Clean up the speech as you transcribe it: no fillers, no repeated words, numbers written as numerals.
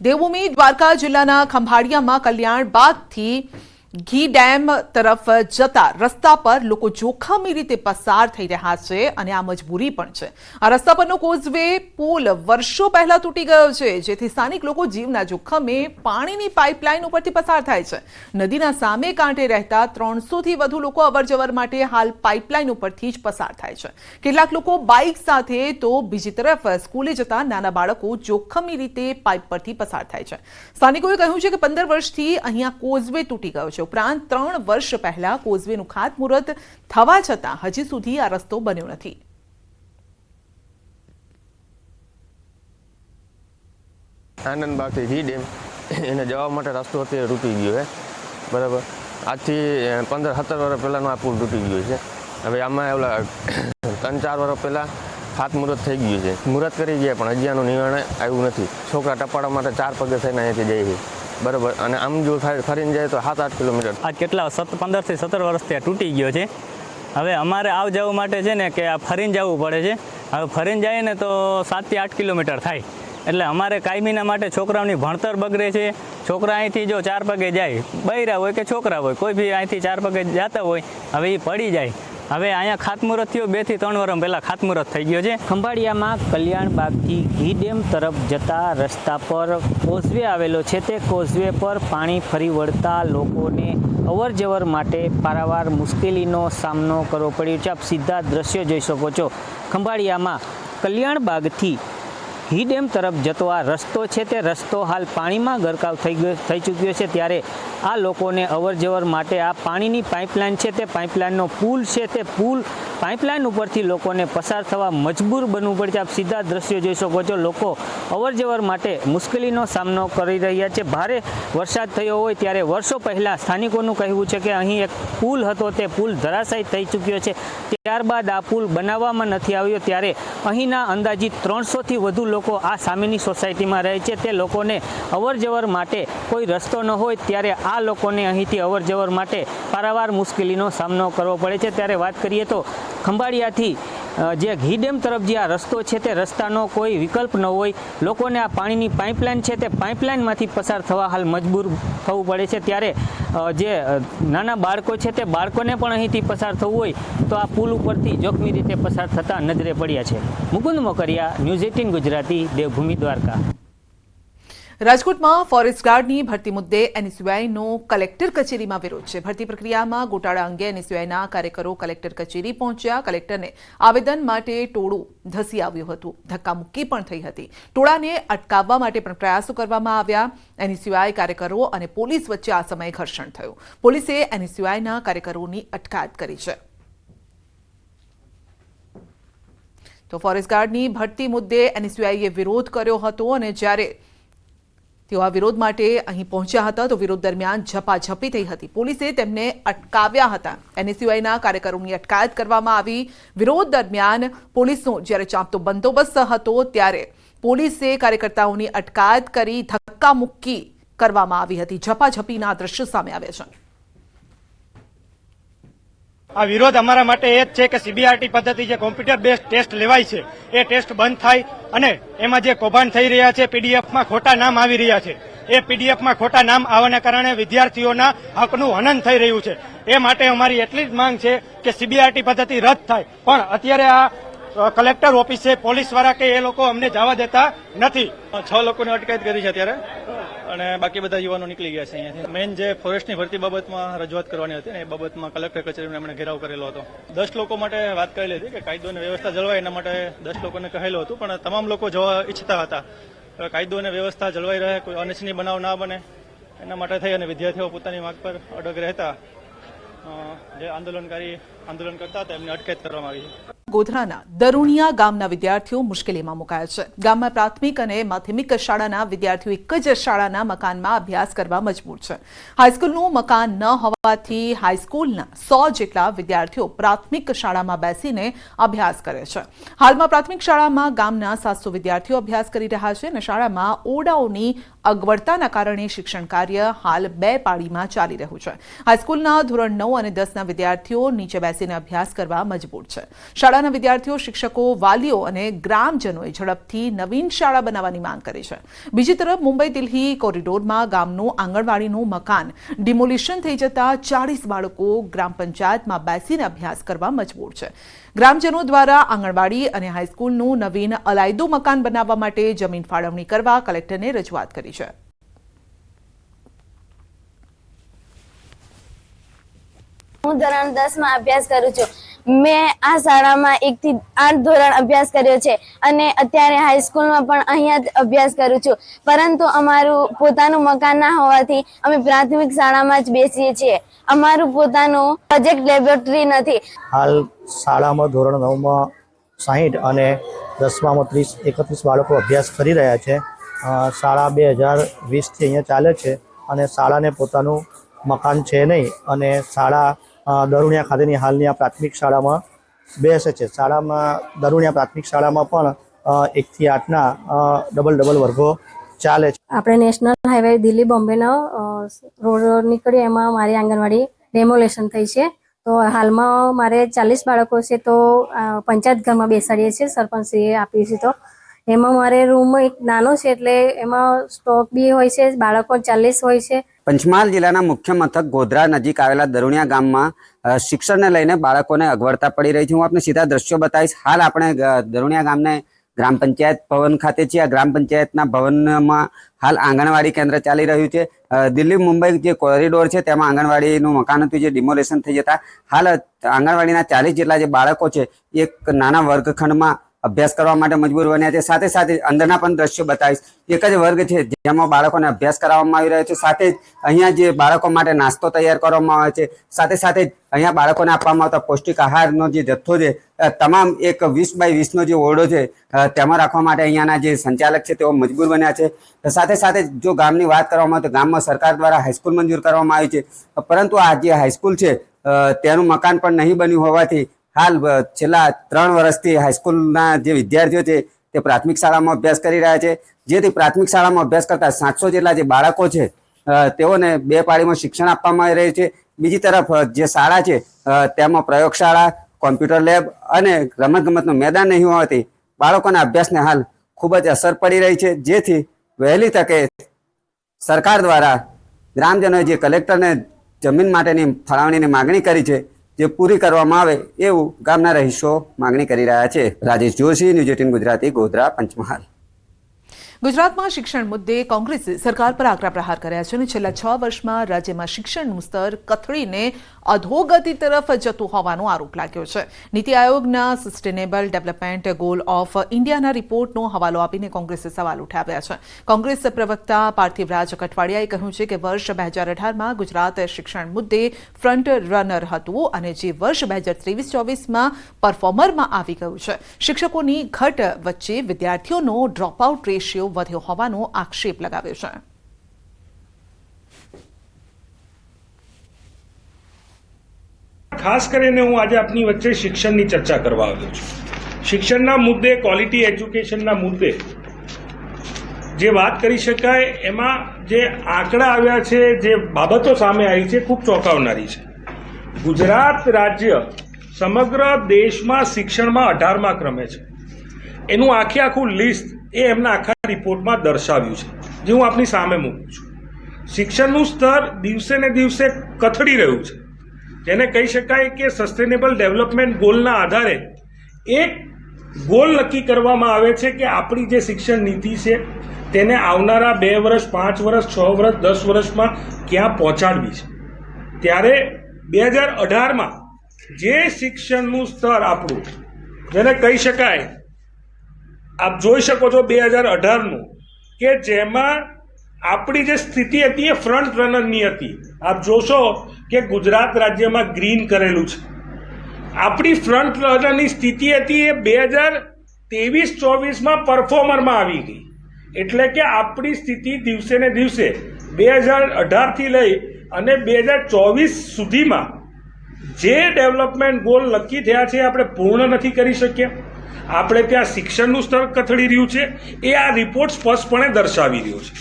દેવભૂમિ દ્વારકા જિલ્લાના ખંભાળિયામાં કલ્યાણ બાગથી ઘી ડેમ તરફ જતા રસ્તા પર લોકો જોખમી રીતે પસાર થઈ રહ્યા છે અને આ મજબૂરી પણ છે। આ રસ્તા પરનો કોઝવે પુલ વર્ષો પહેલા તૂટી ગયો છે, જેથી સ્થાનિક લોકો જીવના જોખમે પાણીની પાઇપલાઇન ઉપરથી પસાર થાય છે। નદીના સામે કાંઠે રહેતા 300 થી વધુ લોકો અવરજવર માટે હાલ પાઇપલાઇન ઉપરથી જ પસાર થાય છે। કેટલાક લોકો બાઇક સાથે તો બીજી તરફ સ્કૂલે જતા નાના બાળકો જોખમી રીતે પાઇપ પરથી પસાર થાય છે। સ્થાનિકોએ કહ્યું છે કે 15 વર્ષથી અહીંયા કોઝવે તૂટી ગયો છે। ઉપરાંત 3 વર્ષ પહેલા કોઝવેનું ખાતમુહૂર્ત થવા છતાં હજી સુધી આ રસ્તો બન્યો નથી। આનંદબાગથી ઘી ડેમ એને જવા માટે રસ્તો અત્યારે તૂટી ગયો છે, બરાબર। આજથી 15-17 વર્ષ પહેલાંનો આ પુલ તૂટી ગયો છે। હવે આમાં ઓલા 3-4 વર્ષ પહેલાં ખાતમુહૂર્ત થઈ ગયું છે, મુહૂર્ત કરી ગયા પણ હજી આનું નિર્ણય આવ્યું નથી। છોકરા ટપાડા માટે 4 પગે થઈને અહીંયાથી જાય છે, બરાબર। અને આમ જો ફરીને જાય તો 7-8 કિલોમીટર। આ કેટલા 15 થી 17 વર્ષથી આ તૂટી ગયો છે। હવે અમારે આવ જવા માટે છે ને કે આ ફરીને જવું પડે છે। હવે ફરીને જાય ને તો 7 થી 8 કિલોમીટર થાય, એટલે અમારે કાયમીના માટે છોકરાઓની ભણતર બગડે છે। છોકરા અહીંથી જો 4 પગે જાય, બૈરા હોય કે છોકરા હોય, કોઈ બી અહીંથી 4 પગે જતા હોય, હવે એ પડી જાય। હવે અહીંયા ખાતમુહૂર્ત થયો 2 થી 3 વર્ષ પહેલાં ખાતમુહૂર્ત થઈ ગયો છે। ખંભાળિયામાં કલ્યાણ બાગથી ઘી ડેમ તરફ જતા રસ્તા પર કોઝવે આવેલો છે। તે કોઝવે પર પાણી ફરી વળતા લોકોને અવર જવર માટે પારાવાર મુશ્કેલીનો સામનો કરવો પડ્યો છે। આપ સીધા દ્રશ્યો જોઈ શકો છો। ખંભાળિયામાં કલ્યાણ બાગથી ઘી ડેમ તરફ જતો આ રસ્તો છે, તે રસ્તો હાલ પાણીમાં ગરકાવ થઈ ચૂક્યો છે। ત્યારે આ લોકોને અવર જવર માટે આ પાણીની પાઇપલાઇન છે, તે પાઇપલાઇનનો પુલ છે, તે પુલ પાઇપલાઇન ઉપરથી લોકોને પસાર થવા મજબૂર બનવું પડે છે। આપ સીધા દ્રશ્યો જોઈ શકો છો। લોકો અવર જવર માટે મુશ્કેલીનો સામનો કરી રહ્યા છે। ભારે વરસાદ થયો હોય ત્યારે વર્ષો પહેલાં સ્થાનિકોનું કહેવું છે કે અહીં એક પુલ હતો, તે પુલ ધરાશાયી થઈ ચૂક્યો છે। ત્યારબાદ આ પુલ બનાવવામાં નથી આવ્યો, ત્યારે અહીંના અંદાજિત 300 થી વધુ લોકો આ સામેની સોસાયટીમાં રહે છે। તે લોકોને અવર જવર માટે કોઈ રસ્તો ન હોય ત્યારે આ લોકોને અહીંથી અવર જવર માટે પારાવાર મુશ્કેલીનો સામનો કરવો પડે છે। ત્યારે વાત કરીએ તો ખંભાળિયાથી જે ઘી ડેમ તરફ જે આ રસ્તો છે, તે રસ્તાનો કોઈ વિકલ્પ ન હોય, લોકોને આ પાણીની પાઇપલાઇન છે, તે પાઇપલાઇનમાંથી પસાર થવા હાલ મજબૂર થવું પડે છે। ત્યારે જે નાના બાળકો છે, તે બાળકોને પણ અહીંથી પસાર થવું હોય તો આ પુલ ઉપરથી જોખમી રીતે પસાર થતા નજરે પડ્યા છે। મુકુંદ મોકરિયા, ન્યૂઝ 18 ગુજરાતી, દેવભૂમિ દ્વારકા। રાજકોટમાં ફોરેસ્ટ ગાર્ડની ભરતી મુદ્દે એનએસયુઆઈનો કલેક્ટર કચેરીમાં વિરોધ છે। ભરતી પ્રક્રિયામાં ગોટાળા અંગે એનએસયુઆઈના કાર્યકરો કલેક્ટર કચેરી પહોંચ્યા। કલેક્ટરને આવેદન માટે ટોળું ધસી આવ્યું હતું, ધક્કામુક્કી પણ થઈ હતી। ટોળાને અટકાવવા માટે પણ પ્રયાસો કરવામાં આવ્યા। એનએસયુઆઈ કાર્યકરો અને પોલીસ વચ્ચે આ સમયે ઘર્ષણ થયું। પોલીસે એનએસયુઆઈના કાર્યકરોની અટકાયત કરી છે। તો ફોરેસ્ટ ગાર્ડની ભરતી મુદ્દે એનએસયુઆઈએ વિરોધ કર્યો હતો અને જ્યારે તેઓ આ વિરોધ માટે અહીં પહોંચ્યા હતા તો વિરોધ દરમિયાન ઝપાઝપી થઈ હતી। પોલીસે તેમને અટકાવ્યા હતા। એનએસયુઆઈના કાર્યકરોની અટકાયત કરવામાં આવી। વિરોધ દરમિયાન પોલીસનો જ્યારે ચાંપતો બંદોબસ્ત હતો ત્યારે પોલીસે કાર્યકર્તાઓની અટકાયત કરી ધક્કામુક્કી કરવામાં આવી હતી। ઝપાઝપીના દ્રશ્યો સામે આવ્યા છે। આ વિરોધ અમારા માટે એ જ છે કે સીબીઆરટી પદ્ધતિ જે કોમ્પ્યુટર બેઝ ટેસ્ટ લેવાય છે, એ ટેસ્ટ બંધ થાય અને એમાં જે કૌભાંડ થઈ રહ્યા છે, પીડીએફમાં ખોટા નામ આવી રહ્યા છે, એ પીડીએફમાં ખોટા નામ આવવાના કારણે વિદ્યાર્થીઓના હકનું હનન થઈ રહ્યું છે। એ માટે અમારી એટલી જ માંગ છે કે સીબીઆરટી પદ્ધતિ રદ થાય। પણ અત્યારે આ કલેક્ટર ઓફિસે પોલીસ વાળા કે એ લોકો અમને જવા દેતા નથી। 6 લોકોને અટકાયત કરી છે અત્યારે, અને બાકી બધા યુવાનો નીકળી ગયા છે અહીંયાથી। મેઇન જે ફોરેસ્ટની ભરતી બાબતમાં રજૂઆત કરવાની હતી ને, એ બાબતમાં કલેક્ટર કચેરીને એમણે ઘેરાવ કરેલો હતો। 10 લોકો માટે વાત કરેલી હતી કે કાયદો અને વ્યવસ્થા જળવાય એના માટે 10 લોકોને કહેલું હતું, પણ તમામ લોકો જવા ઈચ્છતા હતા। કાયદો અને વ્યવસ્થા જળવાઈ રહે, કોઈ અનિચ્છનીય બનાવ ના બને એના માટે થઈ અને વિદ્યાર્થીઓ પોતાની માગ પર અડગ રહેતા જે આંદોલન કરતા હતા એમને અટકાયત કરવામાં આવી છે। ગોધરાના દરુણિયા ગામના વિદ્યાર્થીઓ મુશ્કેલીમાં મુકાયા છે। ગામમાં પ્રાથમિક અને માધ્યમિક શાળાના વિદ્યાર્થીઓ એક જ શાળાના મકાનમાં અભ્યાસ કરવા મજબૂર છે। હાઈસ્કૂલનું મકાન ન હોવાથી હાઈસ્કૂલના 100 જેટલા વિદ્યાર્થીઓ પ્રાથમિક શાળામાં બેસીને અભ્યાસ કરે છે। હાલમાં પ્રાથમિક શાળામાં ગામના 700 વિદ્યાર્થીઓ અભ્યાસ કરી રહ્યા છે અને શાળામાં ઓરડાઓની અગવડતાના કારણે શિક્ષણ કાર્ય હાલ 2 પાળીમાં ચાલી રહ્યું છે। હાઈસ્કૂલના ધોરણ 9 અને 10ના વિદ્યાર્થીઓ નીચે બેસીને અભ્યાસ કરવા મજબૂર છે। શાળા શાળાના વિદ્યાર્થીઓ, શિક્ષકો, વાલીઓ અને ગ્રામજનોએ ઝડપથી નવીન શાળા બનાવવાની માંગ કરી છે. બીજી તરફ મુંબઈ દિલ્હી કોરિડોરમાં ગામનું આંગણવાડીનું મકાન ડિમોલિશન થઈ જતા 40 બાળકો ગ્રામ પંચાયતમાં બેસીને અભ્યાસ કરવા મજબૂર છે. ગ્રામજનો દ્વારા આંગણવાડી અને હાઈસ્કૂલનું નવીન અલાયદું મકાન બનાવવા માટે જમીન ફાળવણી કરવા કલેક્ટરને રજૂઆત કરી છે. હું ધોરણ 10 માં અભ્યાસ કરું છું. મેં આ શાળામાં 1 થી 8 ધોરણ અભ્યાસ કર્યો છે અને અત્યારે હાઈસ્કૂલમાં પણ અહીંયા જ અભ્યાસ કરું છું. પરંતુ અમારું પોતાનું મકાન ના હોવાથી અમે પ્રાથમિક શાળામાં જ બેસીએ છીએ. અમારું પોતાનું પ્રોજેક્ટ લેબોરેટરી નથી. હાલ શાળામાં ધોરણ 9માં 60 અને 10માં 31 બાળકો અભ્યાસ કરી રહ્યા છે. શાળા 2020થી અહીંયા ચાલે છે અને શાળાને પોતાનું મકાન છે નહીં અને શાળા દરુણિયા ખાતેની હાલની આ પ્રાથમિક શાળામાં બેસે છે. શાળામાં દરુણિયા પ્રાથમિક શાળામાં પણ 1 થી 8ના ડબલ વર્ગો ચાલે છે. આપણે નેશનલ હાઈવે દિલ્હી બોમ્બેનો રોડ નીકળી એમાં મારી આંગણવાડી ડેમોલેશન થઈ છે. તો હાલમાં મારે 40 બાળકો છે તો પંચાયત ઘરમાં બેસાડીએ છીએ, સરપંચશ્રીએ આપી છે. તો એમાં મારે રૂમ એક નાનો છે એટલે એમાં સ્ટોક બી હોય છે, બાળકો 40 હોય છે. પંચમહાલ જિલ્લાના મુખ્ય મથક ગોધરા નજીક આવેલા દરુણિયા ગામમાં શિક્ષણને લઈને બાળકોને અગવડતા પડી રહી છે. હું આપને સીધા દ્રશ્યો બતાવીશ. હાલ આપણે દરુણિયા ગામને ગ્રામ પંચાયત ભવન ખાતે છીએ. આ ગ્રામ પંચાયતના ભવનમાં હાલ આંગણવાડી કેન્દ્ર ચાલી રહ્યું છે. દિલ્હી મુંબઈ જે કોરિડોર છે તેમાં આંગણવાડીનું મકાન હતું જે ડિમોલેશન થઈ જતા હાલ આંગણવાડીના 40 જેટલા જે બાળકો છે એક નાના વર્ગખંડમાં અભ્યાસ કરવા માટે મજબૂર બન્યા છે. સાથે સાથે અંદરના પણ દ્રશ્યો બતાવીશ. એક જ વર્ગ છે જેમાં બાળકોને અભ્યાસ કરાવવામાં આવી રહ્યો છે. સાથે જ અહીંયા જે બાળકો માટે નાસ્તો તૈયાર કરવામાં આવે છે, સાથે સાથે જ અહીંયા બાળકોને આપવામાં આવતા પૌષ્ટિક આહારનો જે જથ્થો છે તમામ એક 20 બાય 20નો જે ઓરડો છે તેમાં રાખવા માટે અહીંયાના જે સંચાલક છે તેઓ મજબૂર બન્યા છે. સાથે સાથે જો ગામની વાત કરવામાં આવે તો ગામમાં સરકાર દ્વારા હાઈસ્કૂલ મંજૂર કરવામાં આવી છે, પરંતુ આ જે હાઈસ્કૂલ છે તેનું મકાન પણ નહીં બન્યું હોવાથી હાલ છેલ્લા 3 વર્ષથી હાઈસ્કૂલના જે વિદ્યાર્થીઓ છે તે પ્રાથમિક શાળામાં અભ્યાસ કરી રહ્યા છે. જેથી પ્રાથમિક શાળામાં અભ્યાસ કરતા 700 જેટલા જે બાળકો છે તેઓને 2 પાળીમાં શિક્ષણ આપવામાં આવી રહ્યું છે. બીજી તરફ જે શાળા છે તેમાં પ્રયોગશાળા, કોમ્પ્યુટર લેબ અને રમતગમતનું મેદાન નહીં હોવાથી બાળકોના અભ્યાસને હાલ ખૂબ જ અસર પડી રહી છે. જેથી વહેલી તકે સરકાર દ્વારા ગ્રામજનોએ જે કલેક્ટરને જમીન માટેની ફાળવણીની માગણી કરી છે જે પૂરી કરવામાં આવે એવું ગામના રહીશો માગણી કરી રહ્યા છે. રાજેશ જોશી, ન્યૂઝ 18 ગુજરાતી, ગોધરા, પંચમહાલ. ગુજરાતમાં શિક્ષણ મુદ્દે કોંગ્રેસે સરકાર પર આકરા પ્રહાર કર્યા છે અને છેલ્લા 6 વર્ષમાં રાજ્યમાં શિક્ષણનું સ્તર કથળીને અધોગતિ તરફ જતું હોવાનો આરોપ લાગ્યો છે. નીતિ આયોગના સસ્ટેનેબલ ડેવલપમેન્ટ ગોલ ઓફ ઇન્ડિયાના રિપોર્ટનો હવાલો આપીને કોંગ્રેસે સવાલ ઉઠાવ્યા છે. કોંગ્રેસ પ્રવક્તા પાર્થિવરાજ કઠવાડિયાએ કહ્યું છે કે વર્ષ 2018માં ગુજરાત શિક્ષણ મુદ્દે ફ્રન્ટ રનર હતું અને જે વર્ષ 2023-24માં પરફોર્મરમાં આવી ગયું છે. શિક્ષકોની ઘટ વચ્ચે વિદ્યાર્થીઓનો ડ્રોપઆઉટ રેશિયો વધ્યો હોવાનો આક્ષેપ લગાવ્યો છે. ખાસ કરીને હું આજે આપની વચ્ચે શિક્ષણની ચર્ચા કરવા આવ્યો છું. શિક્ષણના મુદ્દે, ક્વોલિટી એજ્યુકેશનના મુદ્દે જે વાત કરી શકાય એમાં જે આંકડા આવ્યા છે, જે બાબતો સામે આવી છે, ખૂબ ચોંકાવનારી છે. ગુજરાત રાજ્ય સમગ્ર દેશમાં શિક્ષણમાં 18મા ક્રમે છે. એનું આખું લિસ્ટ એ એમના આખા રિપોર્ટમાં દર્શાવ્યું છે, જે હું આપની સામે મૂકું છું. શિક્ષણનું સ્તર દિવસે ને દિવસે કથળી રહ્યું છે, જેને કહી શકાય કે સસ્ટેનેબલ ડેવલપમેન્ટ ગોલના આધારે એક ગોલ નક્કી કરવામાં આવે છે કે આપણી જે શિક્ષણ નીતિ છે તેને આવનારા 2 વર્ષ, 5 વર્ષ, 6 વર્ષ, 10 વર્ષમાં ક્યાં પહોંચાડવી છે. ત્યારે 2018માં જે શિક્ષણનું સ્તર આપણું, જેને કહી શકાય, આપ જોઈ શકો છો 2018નું, કે જેમાં આપણી જે સ્થિતિ હતી એ ફ્રન્ટ રનરની હતી. આપ જોશો કે ગુજરાત રાજ્યમાં ગ્રીન કરેલું છે. આપણી ફ્રન્ટ રનરની સ્થિતિ હતી એ 2023-24માં પરફોર્મરમાં આવી ગઈ. એટલે કે આપણી સ્થિતિ દિવસે ને દિવસે 2018થી લઈ અને 2024 સુધીમાં જે ડેવલપમેન્ટ ગોલ નક્કી થયા છે આપણે પૂર્ણ નથી કરી શક્યા. આપણે ત્યાં શિક્ષણનું સ્તર કથળી રહ્યું છે, એ આ રિપોર્ટ સ્પષ્ટપણે દર્શાવી રહ્યો છે.